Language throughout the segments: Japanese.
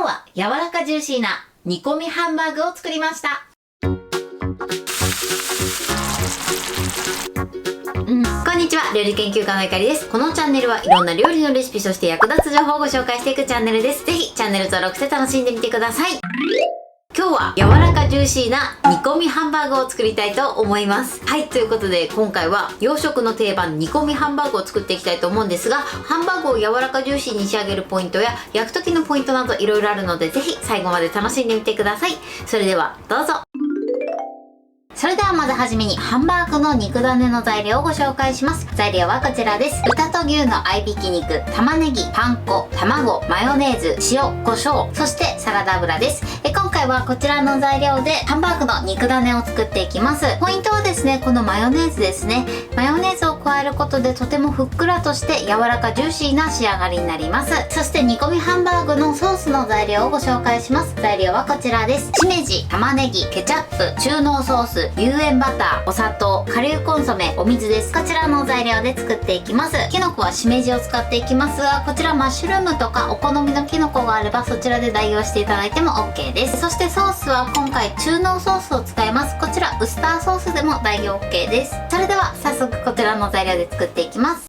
は柔らかジューシーな煮込みハンバーグを作りました。こんにちは、料理研究家のゆかりです。このチャンネルはいろんな料理のレシピ、そして役立つ情報をご紹介していくチャンネルです。ぜひチャンネル登録して楽しんでみてください。今日は柔らかジューシーな煮込みハンバーグを作りたいと思います。はい、ということで今回は洋食の定番煮込みハンバーグを作っていきたいと思うんですが、ハンバーグを柔らかジューシーに仕上げるポイントや焼く時のポイントなどいろいろあるので、ぜひ最後まで楽しんでみてください。それではどうぞ。それではまずはじめにハンバーグの肉ダネの材料をご紹介します。材料はこちらです。豚と牛の合いびき肉、玉ねぎ、パン粉、卵、マヨネーズ、塩、胡椒、そしてサラダ油です。今回はこちらの材料でハンバーグの肉ダネを作っていきます。ポイントはですね、このマヨネーズですね。マヨネーズを加えることでとてもふっくらとして柔らかジューシーな仕上がりになります。そして煮込みハンバーグのソースの材料をご紹介します。材料はこちらです。しめじ、玉ねぎ、ケチャップ、中濃ソース、有塩バター、お砂糖、顆粒コンソメ、お水です。こちらの材料で作っていきます。きのこはしめじを使っていきますが、こちらマッシュルームとかお好みのきのこがあればそちらで代用していただいても OK です。そしてソースは今回中濃ソースを使います。こちらウスターソースでも代用 OK です。それでは早速こちらの材料で作っていきます。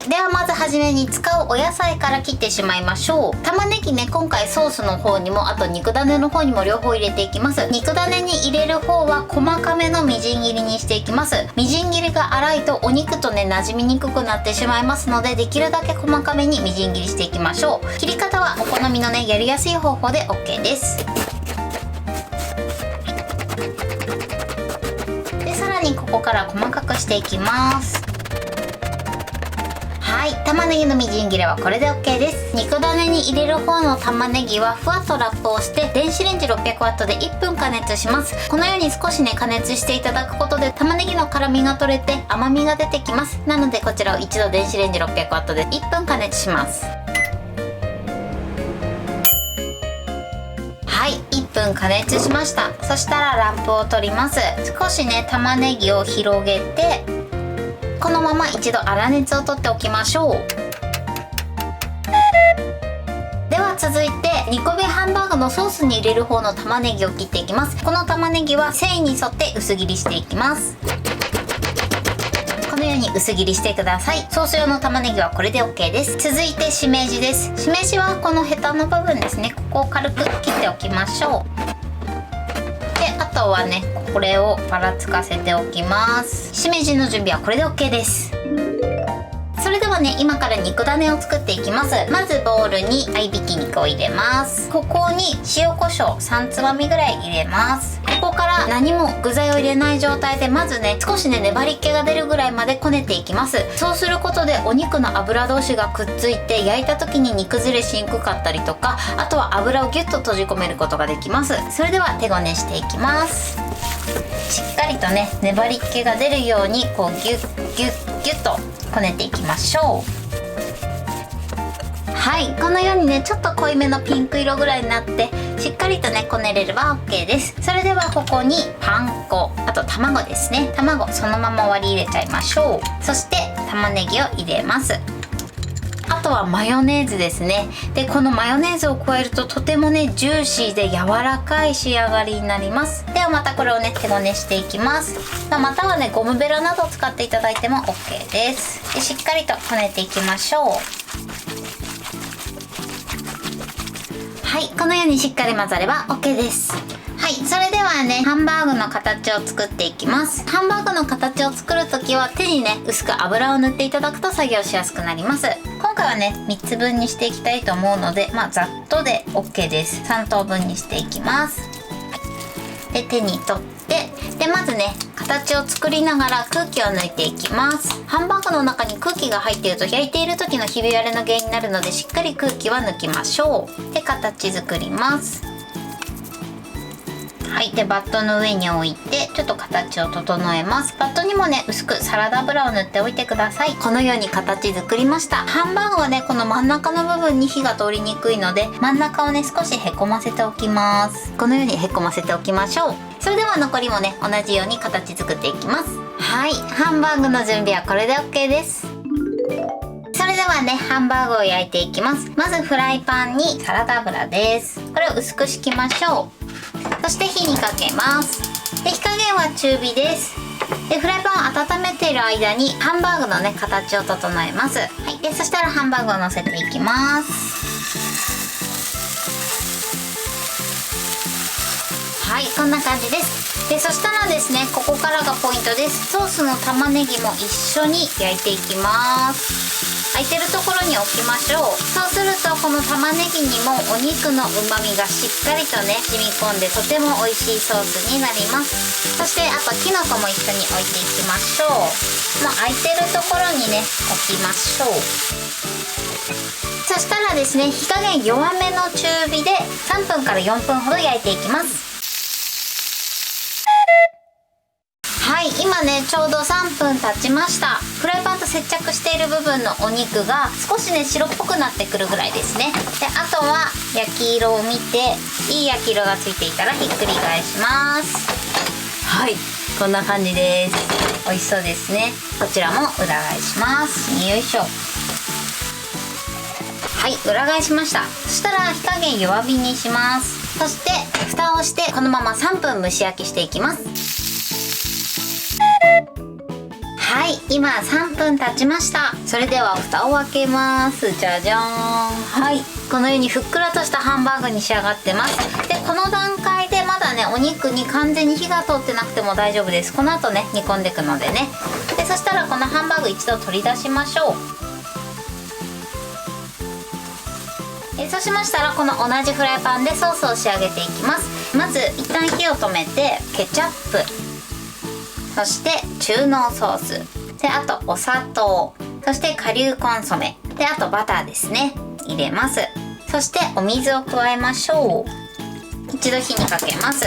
ではまずはじめに使うお野菜から切ってしまいましょう。玉ねぎね、今回ソースの方にもあと肉ダネの方にも両方入れていきます。肉ダネに入れる方は細かめのみじん切りにしていきます。みじん切りが粗いとお肉とね馴染みにくくなってしまいますので、できるだけ細かめにみじん切りしていきましょう。切り方はお好みのねやりやすい方法で OK です。でさらにここから細かくしていきます。はい、玉ねぎのみじん切れはこれで OK です。肉ダネに入れる方の玉ねぎはふわっとラップをして電子レンジ 600W で1分加熱します。このように少しね加熱していただくことで玉ねぎの辛みが取れて甘みが出てきます。なのでこちらを一度電子レンジ 600W で1分加熱します。はい、1分加熱しました。そしたらラップを取ります。少しね玉ねぎを広げてこのまま一度粗熱を取っておきましょう。では続いて煮込みハンバーグのソースに入れる方の玉ねぎを切っていきます。この玉ねぎは繊維に沿って薄切りしていきます。このように薄切りしてください。ソース用の玉ねぎはこれで OK です。続いてしめじです。しめじはこのヘタの部分ですね、ここを軽く切っておきましょう。であとはねこれをばらつかせておきます。しめじの準備はこれで OK です。それではね今から肉ダネを作っていきます。まずボウルに合いびき肉を入れます。ここに塩コショウ3つまみぐらい入れます。ここから何も具材を入れない状態でまずね少しね粘り気が出るぐらいまでこねていきます。そうすることでお肉の脂同士がくっついて焼いた時に煮崩れしにくかったりとか、あとは油をギュッと閉じ込めることができます。それでは手ごねしていきます。しっかりとね粘り気が出るようにこうギュッギュッギュッとこねていきましょう。はい、このようにねちょっと濃いめのピンク色ぐらいになってしっかりとねこねれれば OK です。それではここにパン粉、あと卵ですね。卵そのまま割り入れちゃいましょう。そして玉ねぎを入れます。あとはマヨネーズですね。でこのマヨネーズを加えるととてもねジューシーで柔らかい仕上がりになります。ではまたこれをね手ごねしていきます。またはねゴムベラなどを使っていただいても OK です。でしっかりとこねていきましょう。はい、このようにしっかり混ざれば OK です。はい、それではねハンバーグの形を作っていきます。ハンバーグの形を作るときは手にね薄く油を塗っていただくと作業しやすくなります。今回はね3つ分にしていきたいと思うのでざっとで OK です。3等分にしていきます。で手に取ってでまずね形を作りながら空気を抜いていきます。ハンバーグの中に空気が入っていると焼いている時のひび割れの原因になるのでしっかり空気は抜きましょう。で形作ります。はい、でバットの上に置いてちょっと形を整えます。バットにもね薄くサラダ油を塗っておいてください。このように形作りました。ハンバーグはねこの真ん中の部分に火が通りにくいので真ん中をね少しへこませておきます。このようにへこませておきましょう。それでは残りもね同じように形作っていきます。はい、ハンバーグの準備はこれで OK です。それではね、ハンバーグを焼いていきます。まずフライパンにサラダ油です。これを薄く敷きましょう。そして火にかけます。で、火加減は中火です。で、フライパンを温めている間にハンバーグのね、形を整えます。はい。で、そしたらハンバーグを乗せていきます。はい、こんな感じです。で、そしたらですね、ここからがポイントです。ソースの玉ねぎも一緒に焼いていきます。空いてるところに置きましょう。そうするとこの玉ねぎにもお肉の旨味がしっかりとね染み込んで、とても美味しいソースになります。そしてあときのこも一緒に置いていきましょう。もう空いてるところにね置きましょう。そしたらですね、火加減弱めの中火で3分から4分ほど焼いていきます。はい、今ねちょうど3分経ちました。フライパンと接着している部分のお肉が少しね白っぽくなってくるぐらいですね。で、あとは焼き色を見ていい焼き色がついていたらひっくり返します。はい、こんな感じです。美味しそうですね。こちらも裏返します。よいしょ。はい、裏返しました。そしたら火加減弱火にします。そして蓋をしてこのまま3分蒸し焼きしていきます。はい、今3分経ちました。それでは蓋を開けます。じゃじゃーん。はい、このようにふっくらとしたハンバーグに仕上がってます。で、この段階でまだねお肉に完全に火が通ってなくても大丈夫です。この後ね煮込んでいくのでね。で、そしたらこのハンバーグ一度取り出しましょう。そうしましたらこの同じフライパンでソースを仕上げていきます。まず一旦火を止めてケチャップ、そして中濃ソースで、あとお砂糖、そして顆粒コンソメで、あとバターですね入れます。そしてお水を加えましょう。一度火にかけます。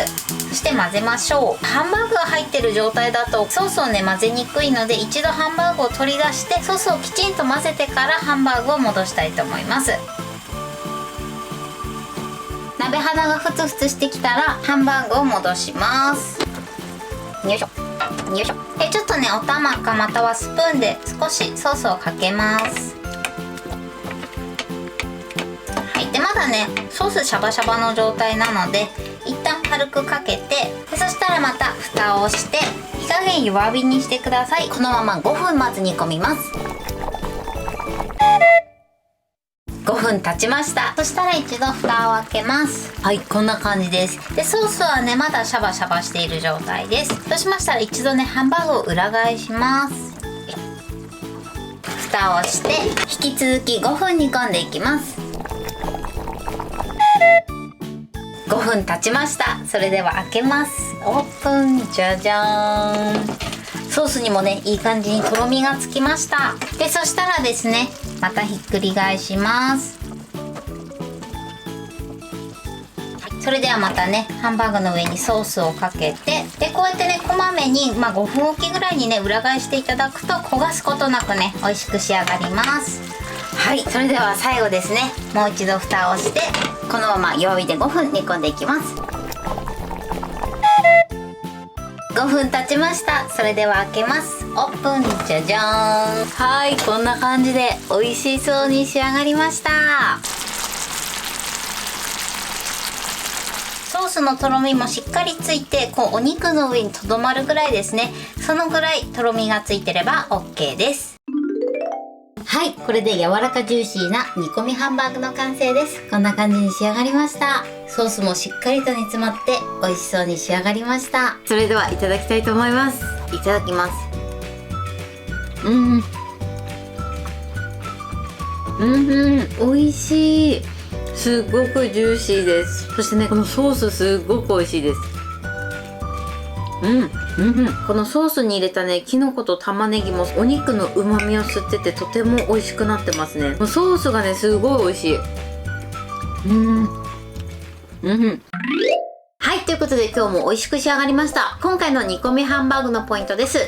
そして混ぜましょう。ハンバーグが入ってる状態だとソースをね混ぜにくいので、一度ハンバーグを取り出してソースをきちんと混ぜてからハンバーグを戻したいと思います。鍋肌がふつふつしてきたらハンバーグを戻します。よいしょよいしょ。ちょっとねお玉かまたはスプーンで少しソースをかけます。はい。で、まだねソースシャバシャバの状態なので一旦軽くかけて、そしたらまた蓋をして火加減弱火にしてください。このまま5分まず煮込みます。5分経ちました。そしたら一度蓋を開けます。はい、こんな感じです。で、ソースはねまだシャバシャバしている状態です。そうしましたら一度ねハンバーグを裏返します。蓋をして引き続き5分煮込んでいきます。5分経ちました。それでは開けます。オープン。じゃじゃーん。ソースにもねいい感じにとろみがつきました。で、そしたらですねまたひっくり返します。それではまたねハンバーグの上にソースをかけて、でこうやってねこまめに、5分おきぐらいにね裏返していただくと焦がすことなくね美味しく仕上がります。はい、それでは最後ですね、もう一度蓋をしてこのまま弱火で5分煮込んでいきます。5分経ちました。それでは開けます。オープン。じゃじゃーん。はい、こんな感じで美味しそうに仕上がりました。ソースのとろみもしっかりついて、お肉の上にとどまるぐらいですね。そのぐらいとろみがついてれば OK です。はい、これで柔らかジューシーな煮込みハンバーグの完成です。こんな感じに仕上がりました。ソースもしっかりと煮詰まって美味しそうに仕上がりました。それではいただきたいと思います。いただきます。美味しい。すごくジューシーです。そしてねこのソースすごく美味しいです。このソースに入れたねきのこと玉ねぎもお肉のうまみを吸っててとても美味しくなってますね。ソースがねすごい美味しい。はい、ということで今日も美味しく仕上がりました。今回の煮込みハンバーグのポイントです。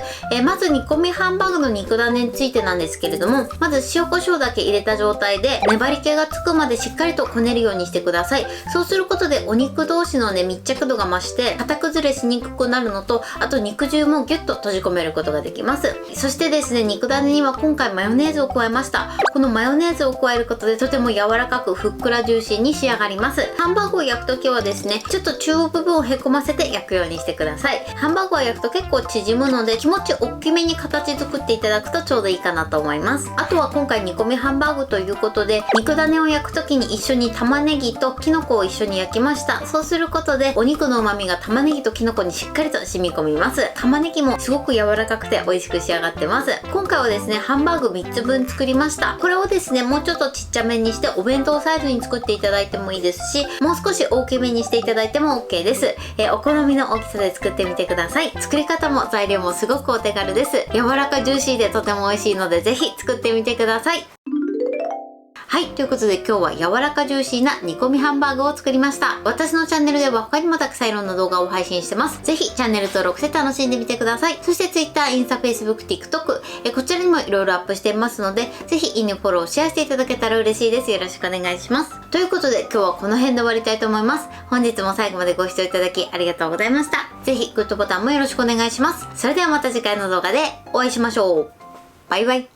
まず煮込みハンバーグの肉種についてなんですけれども、まず塩コショウだけ入れた状態で粘り気がつくまでしっかりとこねるようにしてください。そうすることでお肉同士のね、密着度が増して型崩れしにくくなるのと、あと肉汁もギュッと閉じ込めることができます。そしてですね、肉種には今回マヨネーズを加えました。このマヨネーズを加えることでとても柔らかくふっくらジューシーに仕上がります。ハンバーグを焼くときはですね、ちょっと中央部分をへこませて焼くようにしてください。ハンバーグを焼くと結構縮むので、気持ち大きめに形作っていただくとちょうどいいかなと思います。あとは今回煮込みハンバーグということで、肉種を焼くときに一緒に玉ねぎときのこを一緒に焼きました。そうすることでお肉の旨味が玉ねぎときのこにしっかりと染み込みます。玉ねぎもすごく柔らかくて美味しく仕上がってます。今回はですね、ハンバーグ3つ分作りました。これをですね、もうちょっとちっちゃめにしてお弁当サイズに作っていただいてもいいですし、もう少し大きめにしていただいても OK です。お好みの大きさで作ってみてください。作り方も材料もすごくお手軽です。柔らかジューシーでとても美味しいので、ぜひ作ってみてください。はい、ということで今日は柔らかジューシーな煮込みハンバーグを作りました。私のチャンネルでは他にもたくさんいろんな動画を配信してます。ぜひチャンネル登録して楽しんでみてください。そして Twitter、インスタ、Facebook、TikTok、こちらにもいろいろアップしていますので、ぜひいいね、フォロー、シェアしていただけたら嬉しいです。よろしくお願いします。ということで今日はこの辺で終わりたいと思います。本日も最後までご視聴いただきありがとうございました。ぜひグッドボタンもよろしくお願いします。それではまた次回の動画でお会いしましょう。バイバイ。